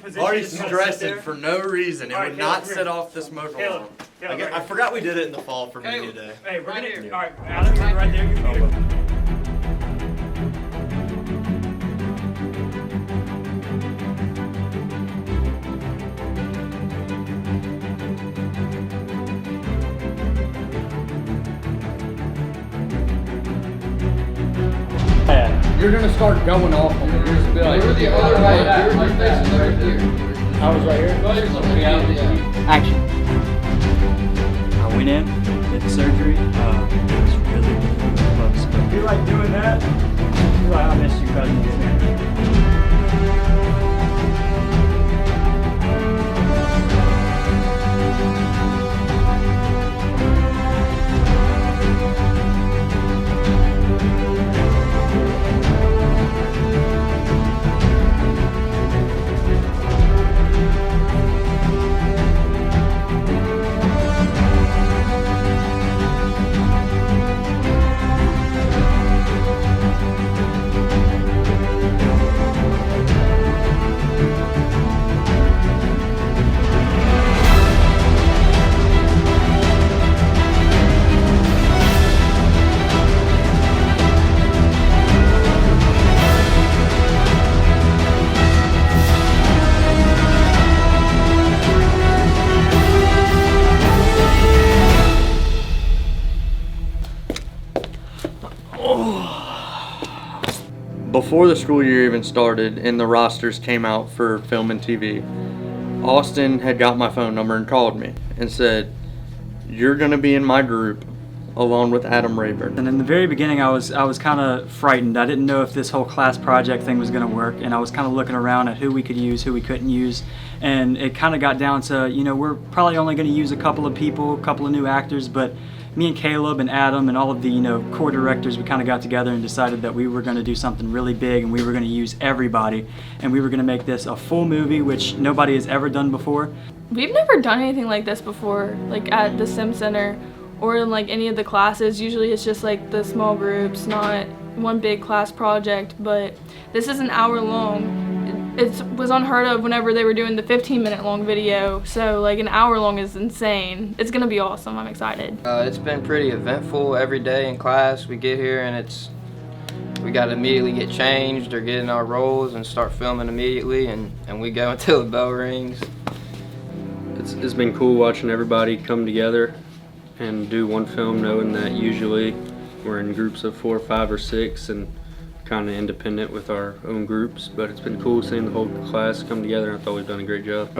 position. Already Just kinda stressing sit there. for no reason. It Alright, would Caleb, not come set here. off the smoke Caleb, alarm. Caleb, I forgot we did it in the fall for Media Day. Hey, we're Right gonna. here. All right, Alex, you're right there. Your computer. You're gonna start going off on me. You're just be like, You're the other way. You're facing right here. I was right here. Action. I went in, did the surgery. It was really close. But You like doing that? You like, I miss you, cousin. Before the school year even started and the rosters came out for film and TV, Austin had got my phone number and called me and said, "You're going to be in my group along with Adam Rayburn." And in the very beginning, I was kind of frightened. I didn't know if this whole class project thing was going to work, and I was kind of looking around at who we could use, who we couldn't use, and it kind of got down to, you know, we're probably only going to use a couple of people, a couple of new actors, but me and Caleb and Adam and all of the, you know, core directors, we kind of got together and decided that we were going to do something really big, and we were going to use everybody, and we were going to make this a full movie, which nobody has ever done before. We've never done anything like this before, like at the Sim Center or in like any of the classes. Usually it's just like the small groups, not one big class project, but this is an hour long. It was unheard of whenever they were doing the 15-minute long video, so like an hour long is insane. It's gonna be awesome. I'm excited. It's been pretty eventful every day in class. We get here and we got to immediately get changed or get in our roles and start filming immediately, and we go until the bell rings. It's been cool watching everybody come together and do one film, knowing that usually we're in groups of 4, 5, or 6 and kind of independent with our own groups, but it's been cool seeing the whole class come together. I thought we've done a great job.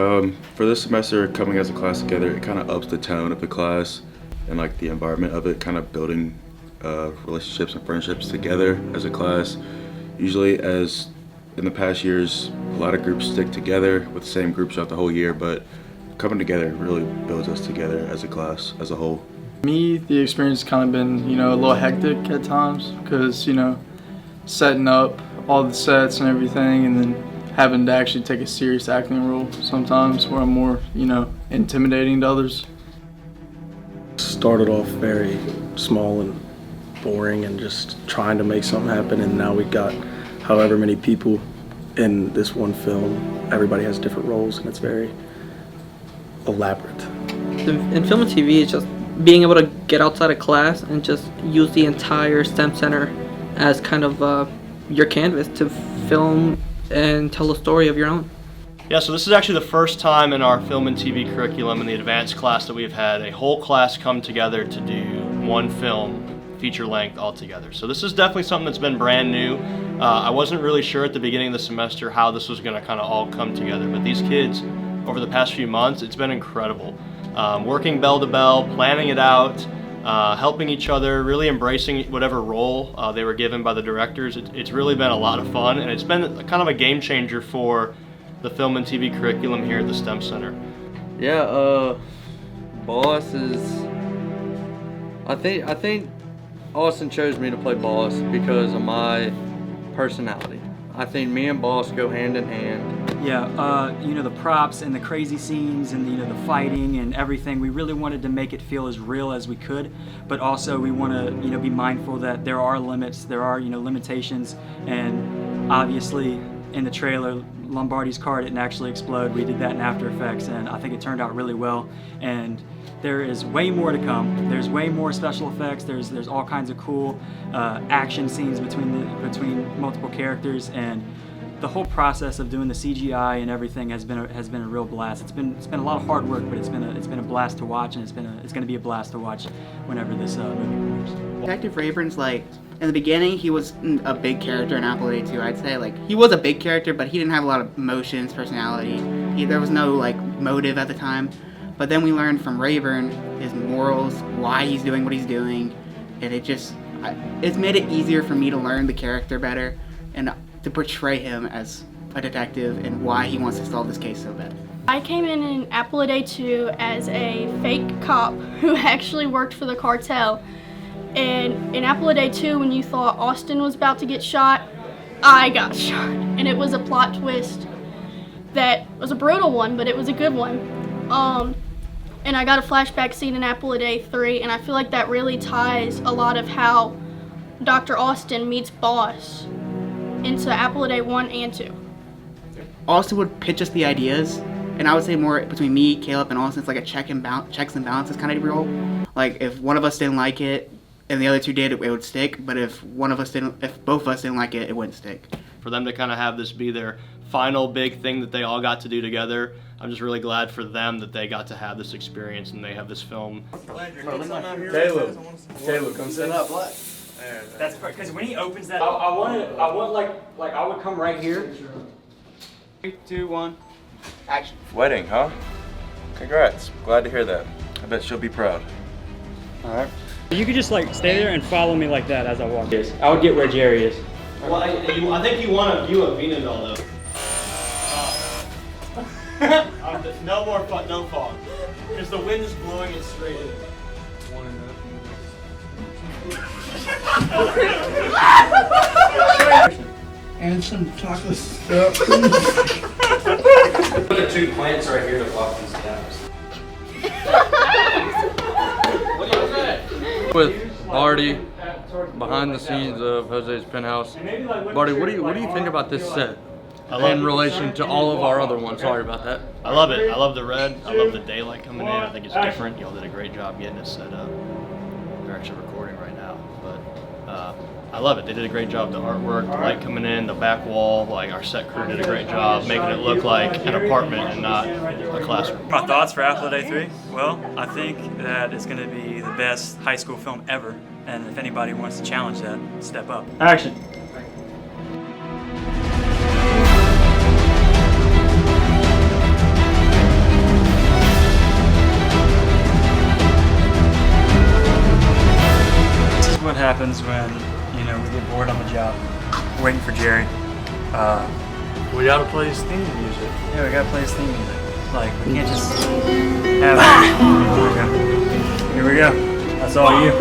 For this semester, coming as a class together, it kind of ups the tone of the class and like the environment of it, kind of building relationships and friendships together as a class. Usually, as in the past years, a lot of groups stick together with the same groups throughout the whole year, but coming together really builds us together as a class as a whole. Me, the experience kind of been, you know, a little hectic at times because, you know, setting up all the sets and everything, and then having to actually take a serious acting role sometimes where I'm more, you know, intimidating to others. Started off very small and boring and just trying to make something happen, and now we got however many people in this one film. Everybody has different roles and it's very elaborate. In film and TV, it's just being able to get outside of class and just use the entire STEM Center as kind of your canvas to film and tell a story of your own. Yeah, so this is actually the first time in our film and TV curriculum in the advanced class that we've had a whole class come together to do one film, feature length all together. So this is definitely something that's been brand new. I wasn't really sure at the beginning of the semester how this was going to kind of all come together, but these kids over the past few months, it's been incredible. Working bell to bell, planning it out, helping each other, really embracing whatever role they were given by the directors. It's really been a lot of fun, and it's been kind of a game changer for the film and TV curriculum here at the STEM Center. Yeah, Boss is, I think Austin chose me to play Boss because of my personality. I think me and Boss go hand in hand. Yeah, you know, the props and the crazy scenes and, you know, the fighting and everything, we really wanted to make it feel as real as we could, but also we want to, be mindful that there are limits, there are, limitations, and obviously in the trailer, Lombardi's car didn't actually explode. We did that in After Effects, and I think it turned out really well. And there is way more to come. There's way more special effects. There's all kinds of cool action scenes between multiple characters, and the whole process of doing the CGI and everything has been a real blast. It's been a lot of hard work, but it's been a blast to watch, and it's going to be a blast to watch whenever this movie premieres. Detective Rayburn's like, in the beginning, he was a big character in Apple Day 2, I'd say. Like, he was a big character, but he didn't have a lot of emotions, personality. There was no, like, motive at the time. But then we learned from Rayburn his morals, why he's doing what he's doing, and it's made it easier for me to learn the character better and to portray him as a detective and why he wants to solve this case so bad. I came in Apple Day 2 as a fake cop who actually worked for the cartel. And in Apple Day 2, when you thought Austin was about to get shot, I got shot. And it was a plot twist that was a brutal one, but it was a good one. And I got a flashback scene in Apple Day 3, and I feel like that really ties a lot of how Dr. Austin meets Boss into Apple Day 1 and 2. Austin would pitch us the ideas, and I would say more between me, Caleb, and Austin, it's like a checks and balances kind of role. Like, if one of us didn't like it and the other two did, it would stick. But if both of us didn't like it, it wouldn't stick. For them to kind of have this be their final big thing that they all got to do together, I'm just really glad for them that they got to have this experience and they have this film. Caleb, come sit up. That's because when he opens that, I want like I would come right here. 3, 2, 1. Action. Wedding, huh? Congrats. Glad to hear that. I bet she'll be proud. All right. You could just like stay there and follow me like that as I walk. I would get where Jerry is. Well, I think you want a view of Venadal though. No more fun, no fog. Because the wind is blowing it straight in. And some chocolate syrup. Put the 2 plants right here to block these gaps. With Marty, behind the scenes of Jose's Penthouse. Marty, what do you think about this set in relation to all of our other ones? Sorry about that. I love it. I love the red. I love the daylight coming in. I think it's different. Y'all did a great job getting it set up. They're actually recording right now, but I love it. They did a great job. The artwork, the light coming in, the back wall, like our set crew did a great job making it look like an apartment and not a classroom. My thoughts for Apple Day 3? Well, I think that it's going to be the best high school film ever, and if anybody wants to challenge that, step up. Action. This is what happens when, we get bored on the job, waiting for Jerry. We gotta play his theme music. Yeah, we gotta play his theme music. Like, we can't just have Here we go. That's all you.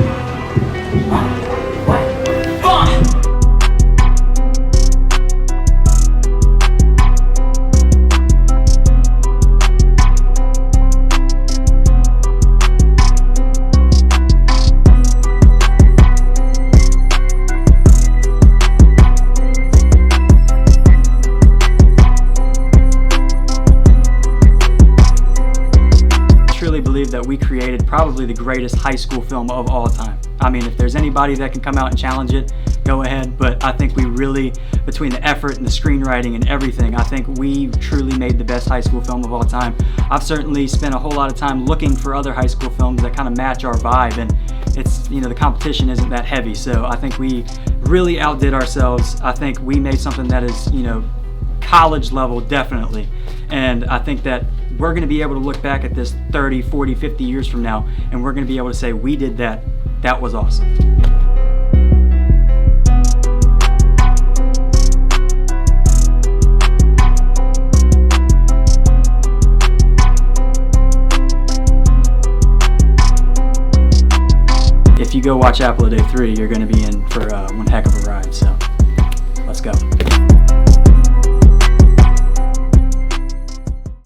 That we created probably the greatest high school film of all time. I mean, if there's anybody that can come out and challenge it, go ahead, but I think we really, between the effort and the screenwriting and everything, I think we truly made the best high school film of all time. I've certainly spent a whole lot of time looking for other high school films that kind of match our vibe, and it's, the competition isn't that heavy, so I think we really outdid ourselves. I think we made something that is, college level, definitely, and I think that we're going to be able to look back at this 30, 40, 50 years from now, and we're going to be able to say, we did that. That was awesome. If you go watch Apple Day 3, you're going to be in for one heck of a ride, so let's go.